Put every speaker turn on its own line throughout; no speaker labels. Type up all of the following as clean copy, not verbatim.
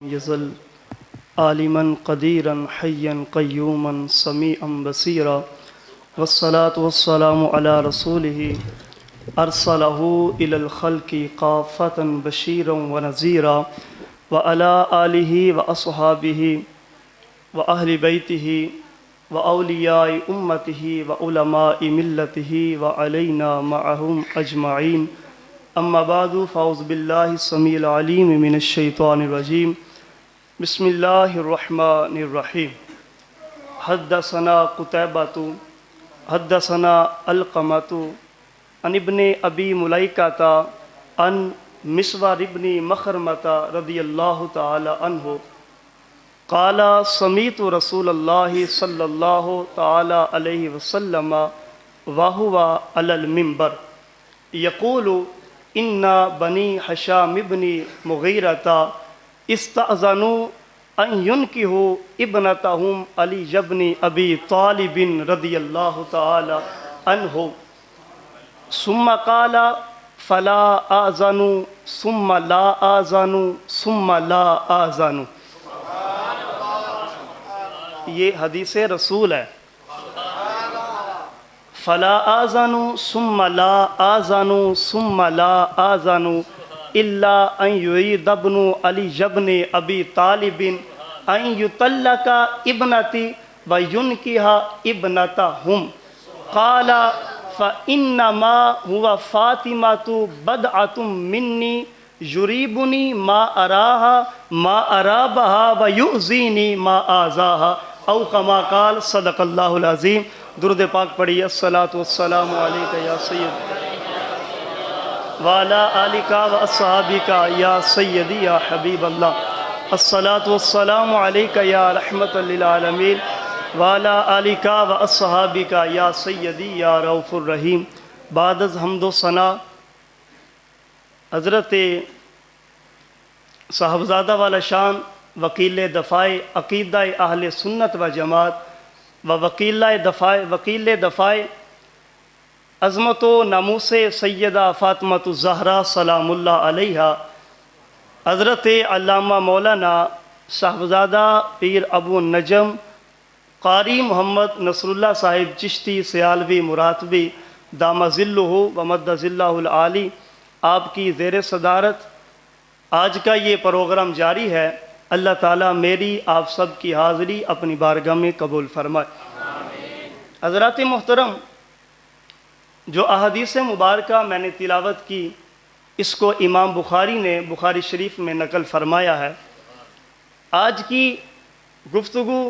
يزل عالما قديرا حيا قيوما سميعا بصيرا والصلاة والسلام على رسوله أرسله إلى الخلق كافة بشيرا ونذيرا وعلى آله وأصحابه وأهل بيته وأولياء أمته وعلماء ملته وعلينا معهم أجمعين. أما بعد فأعوذ بالله السميع العليم من الشيطان الرجيم. بسم الله الرحمن الرحيم. حدثنا قتيبة حدثنا علقمة عن ابن أبي مليكة عن مسور ابن مخرمة رضي الله تعالى عنه قال سمعت رسول الله صلى الله تعالى عليه وسلم وهو على المنبر يقول إن بني هشام بن مغيرة استأذنوا أن ينكحوا ابنتهم علي بن أبي طالب رضي الله تعالى عنه ثم قال فلا آذنوا ثم لا آذنوا ثم لا آذنوا. یہ حدیث رسول ہے. فلا آذنوا ثم لا آذنوا ثم لا آذنوا إلا أن يريد ابن علي بن أبي طالب أن يطلق ابنتي وينكح ابنتهم قال فإنما هو فاطمة بدعة مني يريبني ما أراها ما أرابها ويؤذيني ما آذاها او کما قال صدق اللہ العظیم. درود پاک پڑھیے. الصلاۃ والسلام علیک یا سید وعلی آلک و اصحابک یا سیدی یا حبیب اللہ. الصلاۃ والسلام علیک یا رحمت للعالمین وعلی آلک و اصحابک یا سیدی یا رؤوف الرحیم. بعد از حمد و ثنا حضرت صاحبزادہ والا شان وکیل دفاع عقیدہ اہل سنت و جماعت و وکیل دفاع عظمت و ناموس سیدہ فاطمۃ الزہرا سلام اللہ علیہا حضرت علامہ مولانا صاحبزادہ پیر ابو النجم قاری محمد نصر اللہ صاحب چشتی سیالوی مراتبی دامہ ظلہ و مد ظلہ العالی آپ کی زیر صدارت آج کا یہ پروگرام جاری ہے. اللہ تعالیٰ میری آپ سب کی حاضری اپنی بارگاہ میں قبول فرمائے. حضرات محترم، جو احادیث مبارکہ میں نے تلاوت کی اس کو امام بخاری نے بخاری شریف میں نقل فرمایا ہے. آج کی گفتگو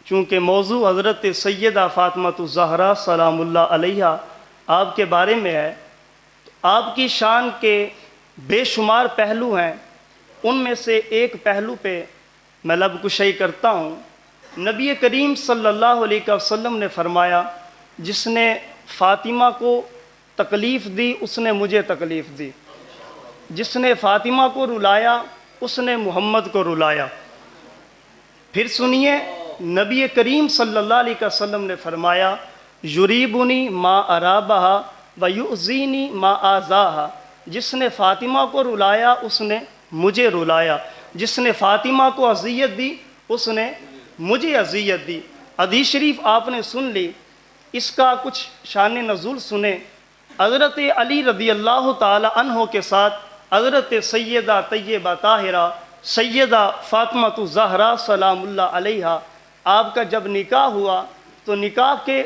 چونکہ موضوع حضرت سیدہ فاطمۃ الزہرا سلام اللہ علیہا آپ کے بارے میں ہے، آپ کی شان کے بے شمار پہلو ہیں. ان میں سے ایک پہلو پہ میں لب کشائی کرتا ہوں. نبی کریم صلی اللہ علیہ وسلم نے فرمایا جس نے فاطمہ کو تکلیف دی اس نے مجھے تکلیف دی، جس نے فاطمہ کو رلایا اس نے محمد کو رلایا. پھر سنیے نبی کریم صلی اللہ علیہ وسلم نے فرمایا یریبنی ما ارابہا ویؤذینی ما آذاہا. جس نے فاطمہ کو رلایا اس نے مجھے رلایا، جس نے فاطمہ کو اذیت دی اس نے مجھے اذیت دی. حدیث شریف آپ نے سن لی، اس کا کچھ شان نزول سنیں. حضرت علی رضی اللہ تعالی عنہ کے ساتھ حضرت سیدہ طیبہ طاہرہ سیدہ فاطمۃ الزہرا سلام اللہ علیہا آپ کا جب نکاح ہوا تو نکاح کے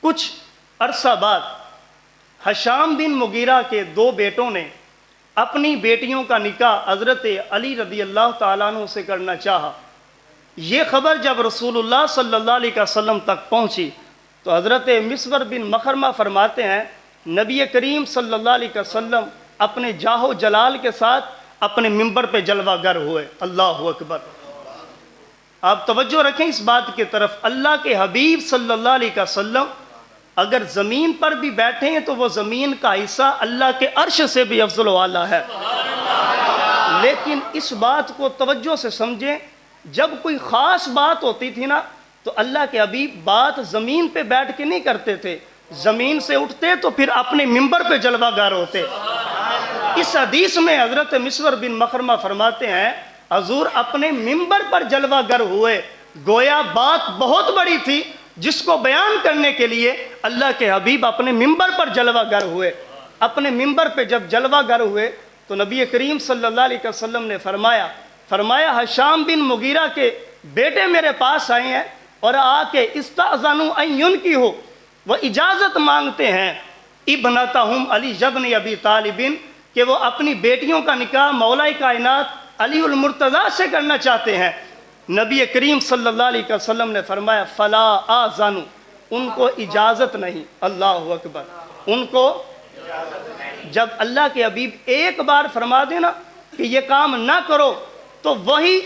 کچھ عرصہ بعد ہشام بن مغیرہ کے دو بیٹوں نے اپنی بیٹیوں کا نکاح حضرت علی رضی اللہ تعالیٰ عنہ سے کرنا چاہا. یہ خبر جب رسول اللہ صلی اللہ علیہ وسلم تک پہنچی تو حضرت مسور بن مخرمہ فرماتے ہیں نبی کریم صلی اللہ علیہ وسلم اپنے جاہ و جلال کے ساتھ اپنے منبر پہ جلوہ گر ہوئے. اللہ اکبر. آپ توجہ رکھیں اس بات کی طرف، اللہ کے حبیب صلی اللہ علیہ وسلم اگر زمین پر بھی بیٹھے ہیں تو وہ زمین کا حصہ اللہ کے عرش سے بھی افضل و اعلیٰ ہے. لیکن اس بات کو توجہ سے سمجھیں، جب کوئی خاص بات ہوتی تھی نا تو اللہ کے حبیب بات زمین پہ بیٹھ کے نہیں کرتے تھے، زمین سے اٹھتے تو پھر اپنے منبر پہ جلوہ گر ہوتے. اس حدیث میں حضرت مسور بن مخرمہ فرماتے ہیں حضور اپنے منبر پر جلوہ گر ہوئے، گویا بات بہت بڑی تھی جس کو بیان کرنے کے لیے اللہ کے حبیب اپنے منبر پر جلوہ گر ہوئے۔ اپنے منبر پہ جب جلوہ گر ہوئے تو نبی کریم صلی اللہ علیہ وسلم نے فرمایا ہشام بن مغیرہ کے بیٹے میرے پاس آئے ہیں اور آ کے استاذنوا ان ينکحوا، وہ اجازت مانگتے ہیں ابنتہم علی ابن ابی طالب، کہ وہ اپنی بیٹیوں کا نکاح مولا کائنات علی المرتضیٰ سے کرنا چاہتے ہیں۔ نبی کریم صلی اللہ علیہ وسلم نے فرمایا فلا آذن، ان کو اجازت نہیں۔ اللہ اکبر، ان کو جب اللہ کے حبیب ایک بار فرما دینا کہ یہ کام نہ کرو تو وہی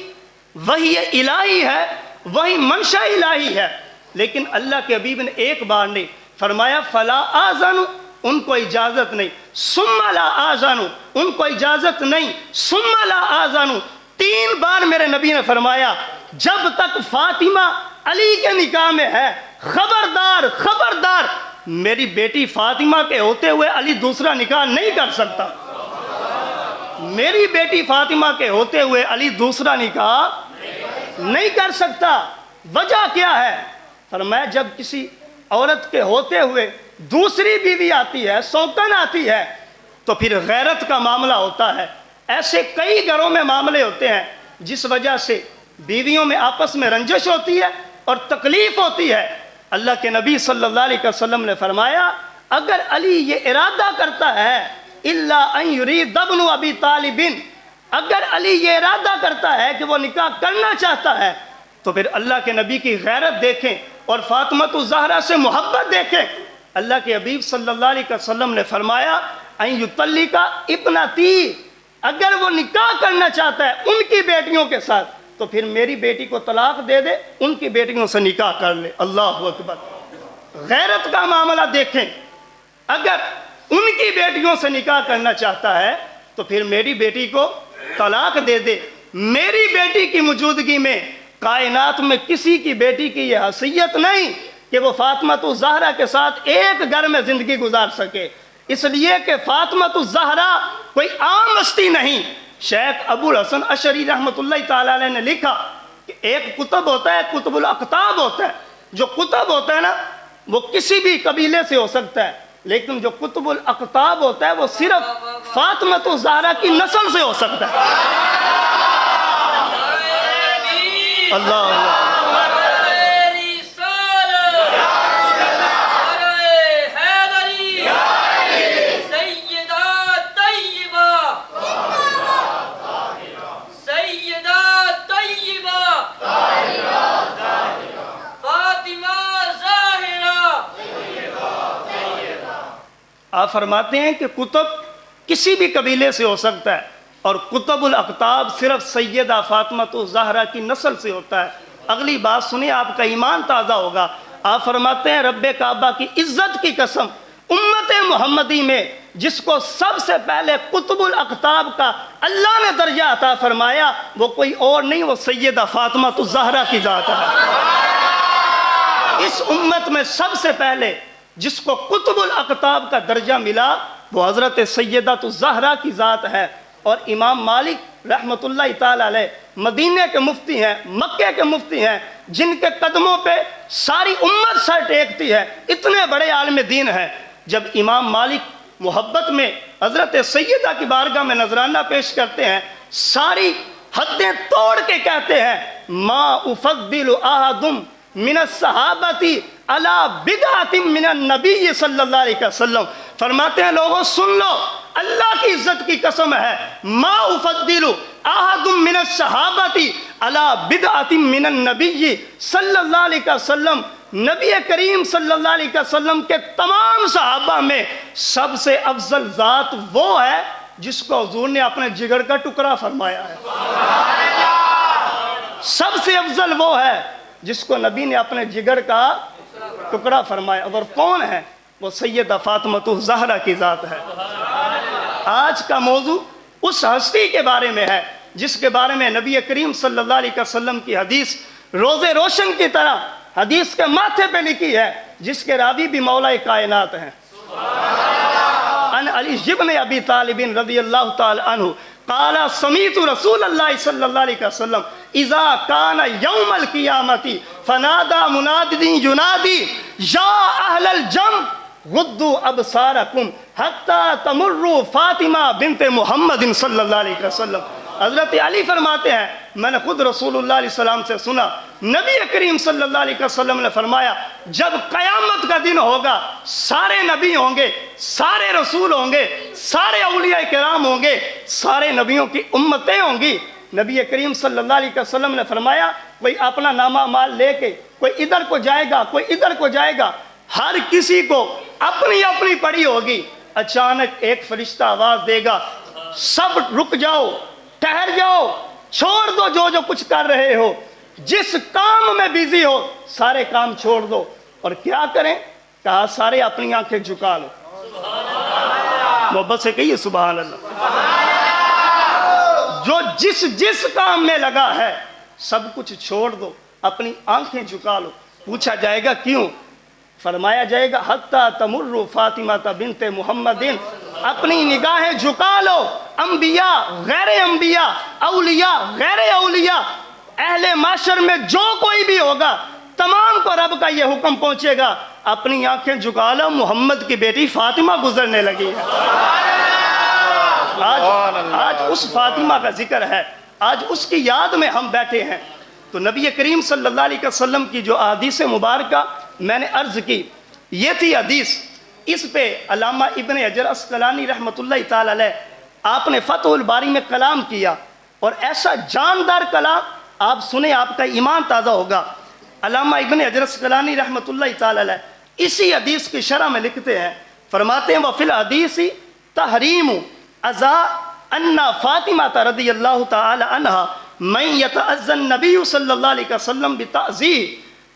الہی ہے، وہی منشا الہی ہے، لیکن اللہ کے حبیب نے ایک بار نہیں فرمایا فلا آذن، ان کو اجازت نہیں، ثم لا آذن، ان کو اجازت نہیں، ثم لا آذن، 3 بار میرے نبی نے فرمایا جب تک فاطمہ علی کے نکاح میں ہے خبردار خبردار، میری بیٹی فاطمہ کے ہوتے ہوئے علی دوسرا نکاح نہیں کر سکتا، میری بیٹی فاطمہ کے ہوتے ہوئے علی دوسرا نکاح نہیں کر سکتا۔ وجہ کیا ہے؟ فرمایا جب کسی عورت کے ہوتے ہوئے دوسری بیوی آتی ہے، سوکن آتی ہے، تو پھر غیرت کا معاملہ ہوتا ہے۔ ایسے کئی گھروں میں معاملے ہوتے ہیں جس وجہ سے بیویوں میں آپس میں رنجش ہوتی ہے اور تکلیف ہوتی ہے۔ اللہ کے نبی صلی اللہ علیہ وسلم نے فرمایا اگر علی یہ ارادہ کرتا ہے الا ان یرید ابن ابی طالب، اگر علی یہ ارادہ کرتا ہے کہ وہ نکاح کرنا چاہتا ہے تو پھر اللہ کے نبی کی غیرت دیکھیں اور فاطمہ الزہرا سے محبت دیکھیں۔ اللہ کے حبیب صلی اللہ علیہ وسلم نے فرمایا ان یطلق ابنتی، اگر وہ نکاح کرنا چاہتا ہے ان کی بیٹیوں کے ساتھ تو پھر میری بیٹی کو طلاق دے دے، ان کی بیٹیوں سے نکاح کر لے۔ اللہ اکبر، غیرت کا معاملہ دیکھیں، اگر ان کی بیٹیوں سے نکاح کرنا چاہتا ہے تو پھر میری بیٹی کو طلاق دے دے۔ میری بیٹی کی موجودگی میں کائنات میں کسی کی بیٹی کی یہ حیثیت نہیں کہ وہ فاطمہ الزہرا کے ساتھ ایک گھر میں زندگی گزار سکے، اس لیے کہ فاطمہ الزہرا کوئی عام ہستی نہیں۔ شیخ ابو الحسن اشعری رحمۃ اللہ تعالی علیہ نے لکھا کہ ایک کتب ہوتا ہے، کتب الاقطاب ہوتا ہے۔ جو کتب ہوتا ہے نا وہ کسی بھی قبیلے سے ہو سکتا ہے، لیکن جو کتب الاقطاب ہوتا ہے وہ صرف فاطمہ الزہرا کی نسل سے ہو سکتا ہے۔ اللہ آپ فرماتے ہیں کہ کتب کسی بھی قبیلے سے ہو سکتا ہے اور کتب الاقطاب صرف سیدہ فاطمہ الزہرا کی نسل سے ہوتا ہے۔ اگلی بات سنیں، آپ کا ایمان تازہ ہوگا۔ آپ فرماتے ہیں رب کعبہ کی عزت کی قسم، امت محمدی میں جس کو سب سے پہلے کتب الاقطاب کا اللہ نے درجہ عطا فرمایا وہ کوئی اور نہیں، وہ سیدہ فاطمہ الزہرا کی ذات ہے۔ اس امت میں سب سے پہلے جس کو کتب الاقطاب کا درجہ ملا وہ حضرت سیدہ الزہرا کی ذات ہے۔ اور امام مالک رحمۃ اللہ تعالی علیہ مدینے کے مفتی ہیں، مکے کے مفتی ہیں، جن کے قدموں پہ ساری امت سر ٹیکتی ہے، اتنے بڑے عالم دین ہیں۔ جب امام مالک محبت میں حضرت سیدہ کی بارگاہ میں نذرانہ پیش کرتے ہیں، ساری حدیں توڑ کے کہتے ہیں ما افضل احد من الصحابۃ علی بدعۃ من النبی صلی اللہ علیہ وسلم۔ فرماتے ہیں لوگوں سن لو، اللہ کی عزت کی قسم ہے، ما افضل احد من الصحابۃ علی بدعۃ من النبی صلی اللہ علیہ وسلم، نبی کریم صلی اللہ علیہ وسلم کے تمام صحابہ میں سب سے افضل ذات وہ ہے جس کو حضور نے اپنے جگر کا ٹکڑا فرمایا ہے۔ سب سے افضل وہ ہے جس کو نبی نے اپنے جگر کا ٹکڑا فرمایا، اور کون ہے؟ وہ سیدہ فاطمہ الزہرا کی ذات ہے۔ آج کا موضوع اس ہستی کے بارے میں ہے جس کے بارے میں نبی کریم صلی اللہ علیہ وسلم کی حدیث روزے روشن کی طرح حدیث کے ماتھے پہ لکھی ہے، جس کے راوی بھی مولا کائنات ہیں۔ ان علی ابن ابی طالب رضی اللہ تعالی عنہ قال سمیت رسول اللہ صلی اللہ علیہ وسلم اذا کان یوم القیامت فنادى مناد ینادی یا اہل الجم غضوا ابصارکم حتی تمروا فاطمہ بنت محمد صلی اللہ علیہ وسلم. حضرت علی فرماتے ہیں میں نے خود رسول اللہ علیہ السلام سے سنا، نبی کریم صلی اللہ علیہ وسلم نے فرمایا جب قیامت کا دن ہوگا سارے نبی ہوں گے، سارے رسول ہوں گے، سارے اولیاء کرام ہوں گے، سارے نبیوں کی امتیں ہوں گی. نبی کریم صلی اللہ علیہ وسلم نے فرمایا کوئی اپنا نامہ اعمال لے کے کوئی ادھر کو جائے گا، کوئی ادھر کو جائے گا، ہر کسی کو اپنی اپنی پڑی ہوگی. اچانک ایک فرشتہ آواز دے گا سب رک جاؤ، ٹھہر جاؤ، چھوڑ دو جو کچھ کر رہے ہو، جس کام میں بیزی ہو سارے کام چھوڑ دو. اور کیا کریں؟ کہا سارے اپنی آنکھیں جھکا لو. محبت سے کہیے سبحان اللہ. جو جس کام میں لگا ہے سب کچھ چھوڑ دو، اپنی آنکھیں جھکا لو. پوچھا جائے گا کیوں؟ فرمایا جائے گا حتی تمر فاطمہ بنت محمد، اپنی نگاہیں جھکا لو، انبیاء غیر انبیاء، اولیاء غیر اولیاء، اہل معاشر میں جو کوئی بھی ہوگا تمام کو رب کا یہ حکم پہنچے گا اپنی آنکھیں جھکا لو، محمد کی بیٹی فاطمہ گزرنے لگی ہے. آج اس فاطمہ کا ذکر ہے، آج اس کی یاد میں ہم بیٹھے ہیں. تو نبی کریم صلی اللہ علیہ وسلم کی جو احادیث مبارکہ میں نے عرض کی یہ تھی حدیث. اس پہ علامہ ابن حجر اسقلانی رحمۃ اللہ تعالی علیہ آپ نے فتح الباری میں کلام کیا، اور ایسا جاندار کلام آپ سنیں آپ کا ایمان تازہ ہوگا. علامہ ابن حجر اسقلانی رحمۃ اللہ تعالی علیہ اسی حدیث کی شرح میں لکھتے ہیں، فرماتے ہیں وفی الحدیث تحریم ازا ان فاطمہ رضی اللہ تعالی عنہا من یتعزى النبی صلی اللہ علیہ وسلم بتعزیہ.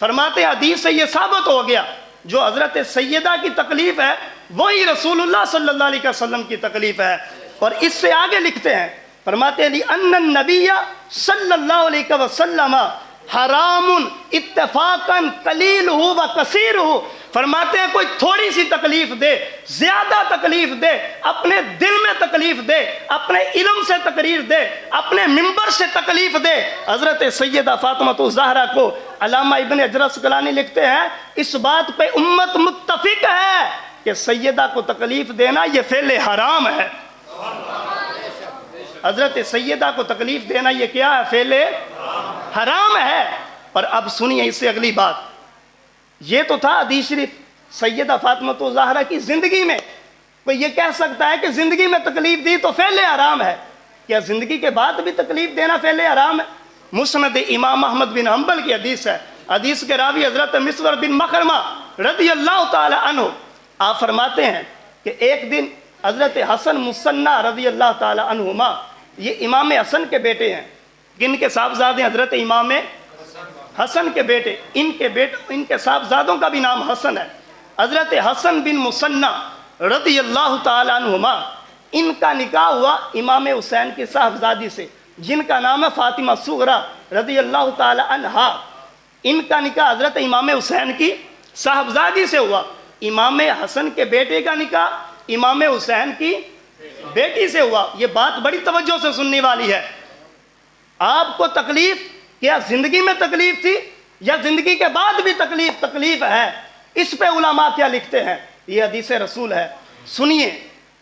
فرماتے ہیں حدیث سے یہ ثابت ہو گیا جو حضرت سیدہ کی تکلیف ہے وہی رسول اللہ صلی اللہ علیہ وسلم کی تکلیف ہے. اور اس سے آگے لکھتے ہیں، فرماتے ہیں لِأَنَّ النَّبِيَّ صلی اللہ علیہ وسلم حرام اتفاقاً قلیلہ و کثیرہ. فرماتے ہیں کوئی تھوڑی سی تکلیف دے، زیادہ تکلیف دے، اپنے دل میں تکلیف دے، اپنے علم سے تقریر دے، اپنے منبر سے تکلیف دے. حضرت سیدہ فاطمہ الزہرا کو علامہ ابن حجر اسقلانی لکھتے ہیں اس بات پہ امت متفق ہے کہ سیدہ کو تکلیف دینا یہ فعل حرام ہے. حضرت سیدہ کو تکلیف دینا یہ کیا ہے؟ فعل حرام ہے. اور اب سنیے اس سے اگلی بات. یہ تو تھا حدیث شریف سیدہ فاطمہ الزہرا کی زندگی میں. کوئی یہ کہہ سکتا ہے کہ زندگی میں تکلیف دی تو فعل حرام ہے، کیا زندگی کے بعد بھی تکلیف دینا فعل حرام ہے؟ مسند امام احمد بن حنبل کی حدیث ہے. حدیث کے راوی حضرت مسور بن مخرمہ رضی اللہ تعالی عنہ آپ فرماتے ہیں کہ ایک دن حضرت حسن مصنع رضی اللہ تعالی عنہما، یہ امام حسن کے بیٹے ہیں، کن کے صاحبزادے؟ حضرت امام حسن کے بیٹے، ان کے صاحبزادوں کا بھی نام حسن ہے. حضرت حسن بن مصنع رضی اللہ تعالی عنہما، ان کا نکاح ہوا امام حسین کی صاحبزادی سے جن کا نام ہے فاطمہ صغریٰ رضی اللہ تعالی عنہا. ان کا نکاح حضرت امام حسین کی صاحبزادی سے ہوا. امام حسن کے بیٹے کا نکاح امام حسین کی بیٹی سے ہوا. یہ بات بڑی توجہ سے سننے والی ہے. آپ کو تکلیف کیا زندگی میں تکلیف تھی یا زندگی کے بعد بھی تکلیف ہے؟ اس پہ علماء کیا لکھتے ہیں؟ یہ حدیث رسول ہے. سنیے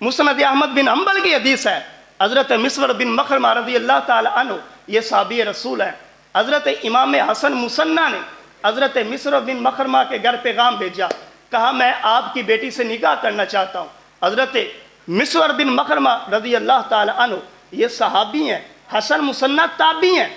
مسند احمد بن حنبل کی حدیث ہے. حضرت مسور بن مخرمہ رضی اللہ تعالی عنہ یہ صحابی رسول ہے. حضرت امام حسن مصنع نے حضرت مسور بن مخرمہ کے گھر پیغام بھیجا، کہا میں آپ کی بیٹی سے نکاح کرنا چاہتا ہوں. حضرت مسور بن مخرمہ رضی اللہ تعالی عنہ یہ صحابی ہیں، حسن مصنع تابعی ہیں.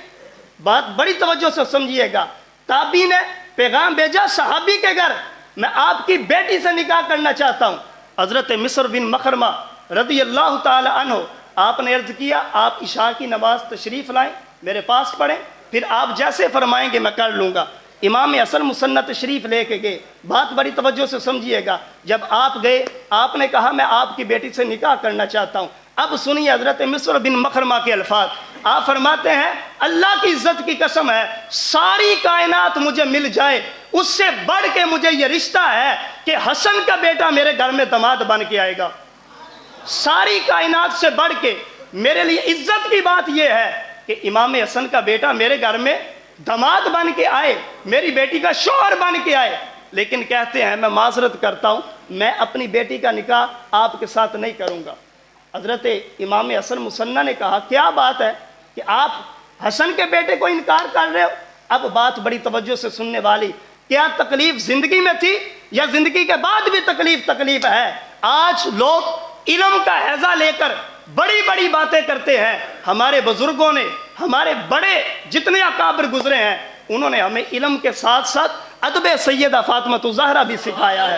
بات بڑی توجہ سے سمجھیے گا. تابعی نے پیغام بھیجا صحابی کے گھر، میں آپ کی بیٹی سے نکاح کرنا چاہتا ہوں. حضرت مسور بن مخرمہ رضی اللہ تعالی عنہ آپ نے عرض کیا آپ عشاء کی نماز تشریف لائیں، میرے پاس پڑھیں، پھر آپ جیسے فرمائیں گے میں کر لوں گا. امام حسن مصنع تشریف لے کے گئے. بات بڑی توجہ سے سمجھیے گا. جب آپ گئے آپ نے کہا میں آپ کی بیٹی سے نکاح کرنا چاہتا ہوں. اب سنیے حضرت مسور بن مخرمہ کے الفاظ. آپ فرماتے ہیں اللہ کی عزت کی قسم ہے ساری کائنات مجھے مل جائے اس سے بڑھ کے مجھے یہ رشتہ ہے کہ حسن کا بیٹا میرے گھر میں داماد بن کے آئے گا. ساری کائنات سے بڑھ کے میرے لیے عزت کی بات یہ ہے کہ امام حسن کا بیٹا میرے گھر میں داماد بن کے آئے، میری بیٹی کا شوہر بن کے آئے، لیکن کہتے ہیں میں معذرت کرتا ہوں، میں اپنی بیٹی کا نکاح آپ کے ساتھ نہیں کروں گا۔ حضرت امام حسن مصنع نے کہا کیا بات ہے کہ آپ حسن کے بیٹے کو انکار کر رہے ہو؟ اب بات بڑی توجہ سے سننے والی، کیا تکلیف زندگی میں تھی یا زندگی کے بعد بھی تکلیف ہے؟ آج لوگ علم کا حیضہ لے کر بڑی بڑی باتیں کرتے ہیں۔ ہمارے بزرگوں نے، ہمارے بڑے جتنے اکابر گزرے ہیں، انہوں نے ہمیں علم کے ساتھ ساتھ ادب سیدہ فاطمہ الزہرا بھی سکھایا ہے۔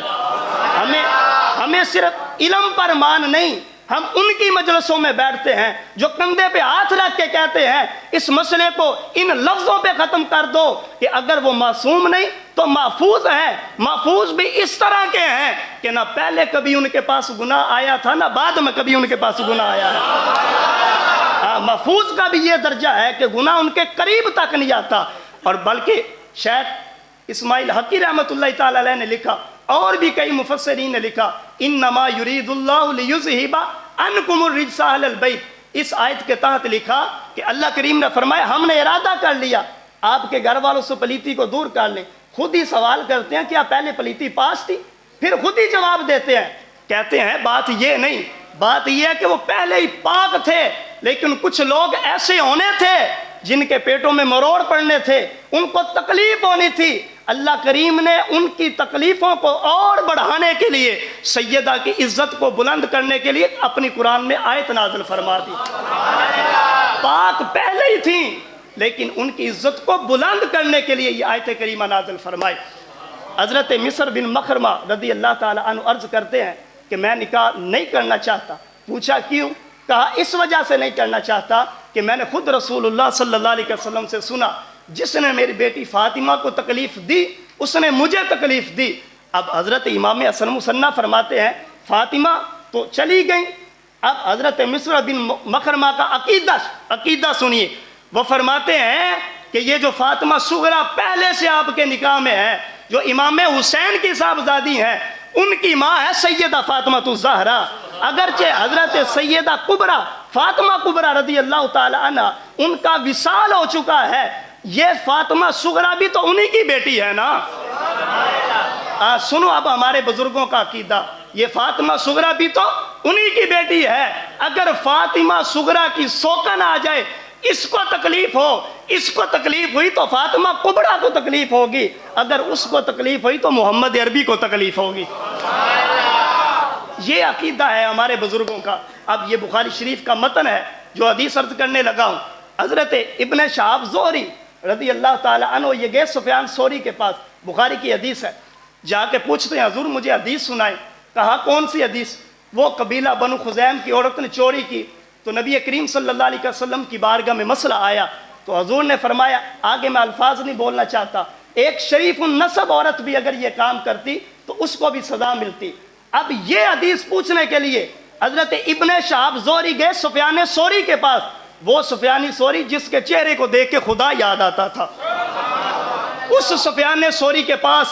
ہمیں صرف علم پر مان نہیں، ہم ان کی مجلسوں میں بیٹھتے ہیں جو کندھے پہ ہاتھ رکھ کے کہتے ہیں اس مسئلے کو ان لفظوں پہ ختم کر دو کہ اگر وہ معصوم نہیں تو محفوظ ہیں۔ محفوظ بھی اس طرح کے ہیں کہ نہ پہلے کبھی ان کے پاس گناہ آیا تھا، نہ بعد میں کبھی ان کے پاس گناہ آیا ہے۔ محفوظ کا بھی یہ درجہ ہے کہ گناہ ان کے قریب تک نہیں آتا۔ اور بلکہ شیخ اسماعیل حقی رحمۃ اللہ تعالی علیہ نے لکھا، اور بھی کئی مفسرین نے لکھا، انما یرید اللہ لیذہب عنکم الرجس اہل البیت۔ اس آیت کے تحت لکھا کہ اللہ کریم نے فرمایا ہم نے ارادہ کر لیا آپ کے گھر والوں سے پلیتی کو دور کر لیں۔ خود ہی سوال کرتے ہیں کیا پہلے پلیتی پاس تھی؟ پھر خود ہی جواب دیتے ہیں، کہتے ہیں بات یہ نہیں، بات یہ ہے کہ وہ پہلے ہی پاک تھے، لیکن کچھ لوگ ایسے ہونے تھے جن کے پیٹوں میں مروڑ پڑنے تھے، ان کو تکلیف ہونی تھی۔ اللہ کریم نے ان کی تکلیفوں کو اور بڑھانے کے لیے، سیدہ کی عزت کو بلند کرنے کے لیے اپنی قرآن میں آیت نازل فرما دی۔ پاک پہلے ہی تھیں، لیکن ان کی عزت کو بلند کرنے کے لیے یہ آیت کریمہ نازل فرمائی۔ حضرت مصر بن مخرمہ رضی اللہ تعالی عنہ عرض کرتے ہیں کہ میں نکاح نہیں کرنا چاہتا۔ پوچھا کیوں؟ کہا اس وجہ سے نہیں کرنا چاہتا کہ میں نے خود رسول اللہ صلی اللہ علیہ وسلم سے سنا، جس نے میری بیٹی فاطمہ کو تکلیف دی اس نے مجھے تکلیف دی۔ اب حضرت امام حسن مصنع فرماتے ہیں فاطمہ تو چلی گئی، اب حضرت مصر بن مخرمہ کا عقیدہ سنیے۔ وہ فرماتے ہیں کہ یہ جو فاطمہ صغرا پہلے سے آپ کے نکاح میں ہے، جو امام حسین کی صاحبزادی ہیں، ان کی ماں ہے سیدہ فاطمہ الزہرا۔ اگرچہ حضرت سیدہ کبریٰ فاطمہ کبریٰ رضی اللہ تعالی عنہ ان کا وصال ہو چکا ہے، یہ فاطمہ صغرا بھی تو انہی کی بیٹی ہے نا۔ سنو اب ہمارے بزرگوں کا عقیدہ، یہ فاطمہ صغرا بھی تو انہی کی بیٹی ہے۔ اگر فاطمہ صغرا کی سوکن آ جائے، اس کو تکلیف ہو، اس کو تکلیف ہوئی تو فاطمہ کبریٰ کو تکلیف ہوگی، اگر اس کو تکلیف ہوئی تو محمد عربی کو تکلیف ہوگی۔ یہ عقیدہ ہے ہمارے بزرگوں کا۔ اب یہ بخاری شریف کا متن ہے جو حدیث عرض کرنے لگا ہوں۔ حضرت ابن شہاب زہری رضی اللہ تعالی عنہ یہ گئے سفیان ثوری کے پاس، بخاری کی حدیث ہے، جا کے پوچھتے ہیں حضور مجھے حدیث سنائیں۔ کہا کون سی حدیث؟ وہ قبیلہ بنو خزیم کی عورت نے چوری کی تو نبی کریم صلی اللہ علیہ وسلم کی بارگاہ میں مسئلہ آیا تو حضور نے فرمایا، آگے میں الفاظ نہیں بولنا چاہتا، ایک شریف النسب عورت بھی اگر یہ کام کرتی تو اس کو بھی سزا ملتی۔ اب یہ حدیث پوچھنے کے لیے حضرت ابن شہاب زہری گئے سفیان ثوری کے پاس، وہ سفیانی ثوری جس کے چہرے کو دیکھ کے خدا یاد آتا تھا، اس سفیان ثوری کے پاس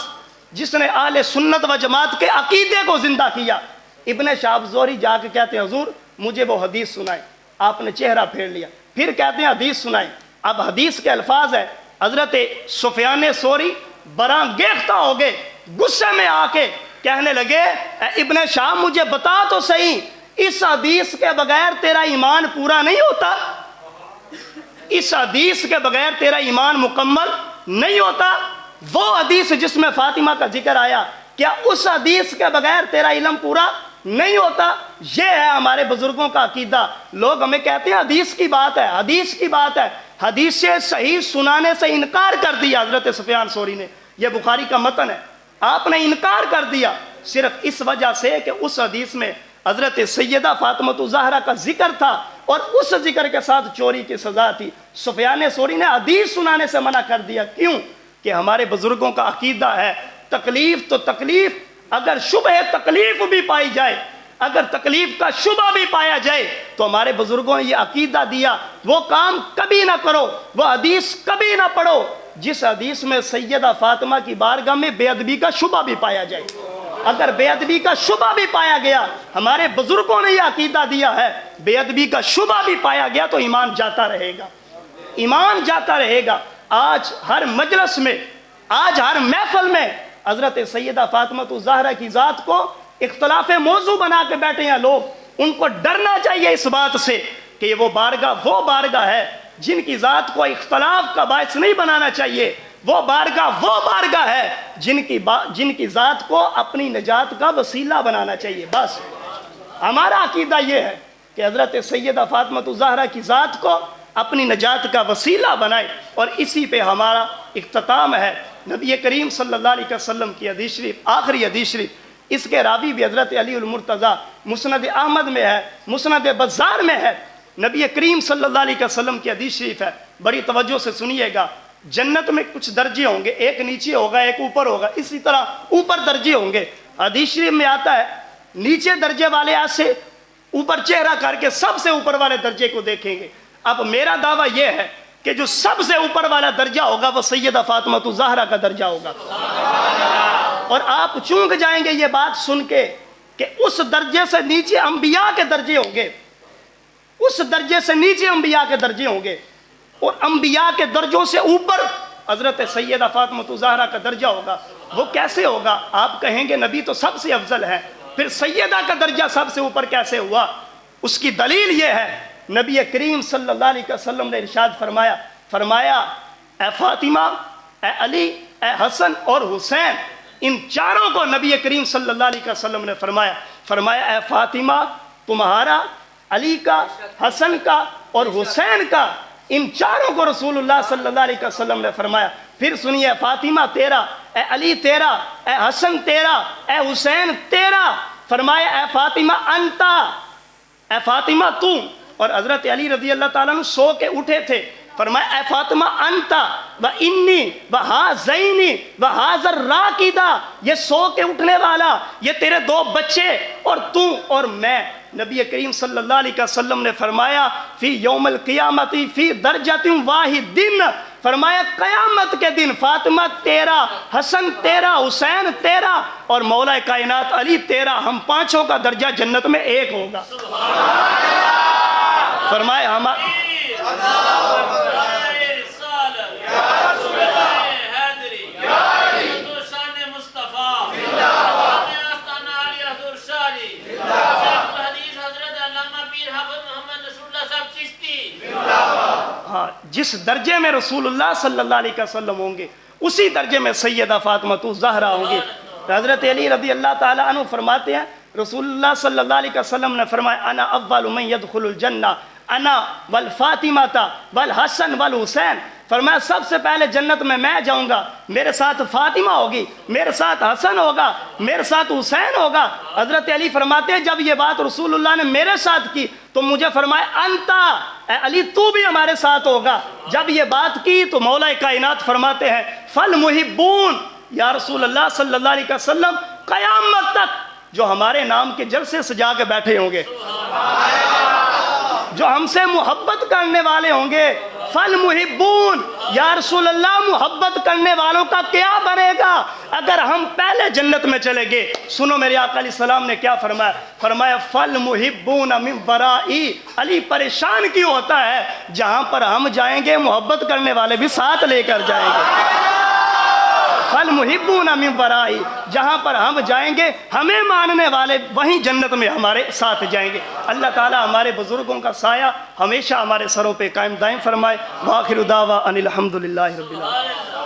جس نے اہل سنت و جماعت کے عقیدے کو زندہ کیا۔ ابن شہاب زہری جا کے کہتے ہیں حضور مجھے وہ حدیث سنائیں۔ آپ نے چہرہ پھیر لیا، پھر کہتے ہیں حدیث سنائیں۔ اب حدیث کے الفاظ ہے، حضرت سفیان ثوری برانگیختہ ہو گئے، غصے میں آ کے کہنے لگے اے ابن شہاب مجھے بتا تو صحیح، اس حدیث کے بغیر تیرا ایمان پورا نہیں ہوتا، اس حدیث کے بغیر تیرا ایمان مکمل نہیں ہوتا۔ وہ حدیث جس میں فاطمہ کا ذکر آیا، کیا اس حدیث کے بغیر تیرا علم پورا نہیں ہوتا؟ یہ ہے ہمارے بزرگوں کا عقیدہ۔ لوگ ہمیں کہتے ہیں حدیث کی بات ہے، حدیث کی بات ہے، حدیث سے صحیح سنانے سے انکار کر دیا حضرت سفیان ثوری نے۔ یہ بخاری کا متن ہے، آپ نے انکار کر دیا صرف اس وجہ سے کہ اس حدیث میں حضرت سیدہ فاطمہ الزہرا کا ذکر تھا اور اس ذکر کے ساتھ چوری کی سزا تھی۔ سفیان ثوری نے حدیث سنانے سے منع کر دیا۔ کیوں؟ کہ ہمارے بزرگوں کا عقیدہ ہے تکلیف تو تکلیف، اگر شبہ تکلیف بھی پائی جائے، اگر تکلیف کا شبہ بھی پایا جائے تو ہمارے بزرگوں نے یہ عقیدہ دیا وہ کام کبھی نہ کرو، وہ حدیث کبھی نہ پڑھو جس حدیث میں سیدہ فاطمہ کی بارگاہ میں بے ادبی کا شبہ بھی پایا جائے۔ اگر بے ادبی کا شبہ بھی پایا گیا، ہمارے بزرگوں نے یہ عقیدہ دیا ہے بے ادبی کا شبہ بھی پایا گیا تو ایمان جاتا رہے گا، ایمان جاتا رہے گا۔ آج ہر مجلس میں، آج ہر محفل میں حضرت سیدہ فاطمہ الزہرا کی ذات کو اختلاف موضوع بنا کے بیٹھے ہیں لوگ۔ ان کو ڈرنا چاہیے اس بات سے کہ وہ بارگاہ ہے جن کی ذات کو اختلاف کا باعث نہیں بنانا چاہیے۔ وہ بارگاہ ہے جن کی ذات کو اپنی نجات کا وسیلہ بنانا چاہیے۔ بس ہمارا عقیدہ یہ ہے کہ حضرت سیدہ فاطمہ الزہرا کی ذات کو اپنی نجات کا وسیلہ بنائے، اور اسی پہ ہمارا اختتام ہے۔ نبی کریم صلی اللہ علیہ وسلم کی حدیث شریف، آخری حدیث شریف، اس کے راوی بھی حضرت علی المرتضیٰ، مسند احمد میں ہے، مسند بزار میں ہے۔ نبی کریم صلی اللہ علیہ وسلم کی حدیث شریف ہے، بڑی توجہ سے سنیے گا۔ جنت میں کچھ درجے ہوں گے، ایک نیچے ہوگا ایک اوپر ہوگا، اسی طرح اوپر درجے ہوں گے۔ حدیث شریف میں آتا ہے نیچے درجے والے آج سے اوپر چہرہ کر کے سب سے اوپر والے درجے کو دیکھیں گے۔ اب میرا دعویٰ یہ ہے کہ جو سب سے اوپر والا درجہ ہوگا وہ سیدہ فاطمہ الزہرا کا درجہ ہوگا، اور آپ چونک جائیں گے یہ بات سن کے کہ اس درجے سے نیچے انبیاء کے درجے ہوں گے، اس درجے سے نیچے انبیاء کے درجے ہوں گے، اور انبیاء کے درجوں سے اوپر حضرت سیدہ فاطمہ الزہرا کا درجہ ہوگا۔ وہ کیسے ہوگا؟ آپ کہیں گے نبی تو سب سے افضل ہے، پھر سیدہ کا درجہ سب سے اوپر کیسے ہوا؟ اس کی دلیل یہ ہے، نبی کریم صلی اللہ علیہ وسلم نے ارشاد فرمایا اے فاطمہ، اے علی، اے حسن اور حسین، ان چاروں کو نبی کریم صلی اللہ علیہ وسلم نے فرمایا اے فاطمہ، تمہارا، علی کا، حسن کا اور حسین کا، ان چاروں کو رسول اللہ صلی اللہ علیہ وسلم نے فرمایا۔ پھر سنیے، فاطمہ تیرا، اے علی تیرا، اے حسن تیرا، اے حسین تیرا، فرمایا اے فاطمہ انتا، اے فاطمہ تو۔ اور حضرت علی رضی اللہ تعالیٰ عنہ سو کے اٹھے تھے، فرمایا اے فاطمہ انتا و انی و ہذینی و ہذا الراکدہ، یہ سو کے اٹھنے والا، یہ تیرے دو بچے، اور تو اور میں۔ نبی کریم صلی اللہ علیہ وسلم نے فرمایا فی یوم القیامت فی درجۃ واحد، فرمایا قیامت کے دن فاطمہ تیرا، حسن تیرا، حسین تیرا اور مولا کائنات علی تیرا، ہم پانچوں کا درجہ جنت میں ایک ہوگا۔ فرمایا جس درجے میں رسول اللہ صلی اللہ علیہ وسلم ہوں گے اسی درجے میں سیدہ فاطمہ الزہرا ہوں گی۔ حضرت علی رضی اللہ تعالیٰ عنہ فرماتے ہیں رسول اللہ صلی اللہ علیہ وسلم نے فرمایا انا اول من يدخل الجنہ انا والفاطمہ والحسن والحسین، فرمایا سب سے پہلے جنت میں جاؤں گا، میرے ساتھ فاطمہ ہوگی، میرے ساتھ حسن ہوگا، میرے ساتھ حسین ہوگا۔ حضرت علی فرماتے ہیں جب یہ بات رسول اللہ نے میرے ساتھ کی تو مجھے فرمایا انتا، اے علی تو بھی ہمارے ساتھ ہوگا۔ جب یہ بات کی تو مولا کائنات فرماتے ہیں فالمحبون، یا رسول اللہ صلی اللہ علیہ وسلم قیامت تک جو ہمارے نام کے جلسے سجا کے بیٹھے ہوں گے، جو ہم سے محبت کرنے والے ہوں گے، فالمحبون، یا رسول اللہ محبت کرنے والوں کا کیا بنے گا اگر ہم پہلے جنت میں چلے گئے؟ سنو میرے آقا علیہ السلام نے کیا فرمایا فالمحبون من ورائی، علی پریشان کیوں ہوتا ہے؟ جہاں پر ہم جائیں گے محبت کرنے والے بھی ساتھ لے کر جائیں گے۔ فالمحبون من ورائی، جہاں پر ہم جائیں گے ہمیں ماننے والے وہیں جنت میں ہمارے ساتھ جائیں گے۔ اللہ تعالیٰ ہمارے بزرگوں کا سایہ ہمیشہ ہمارے سروں پہ قائم دائم فرمائے۔ وآخر دعوانا ان الحمد للہ رب العالمین۔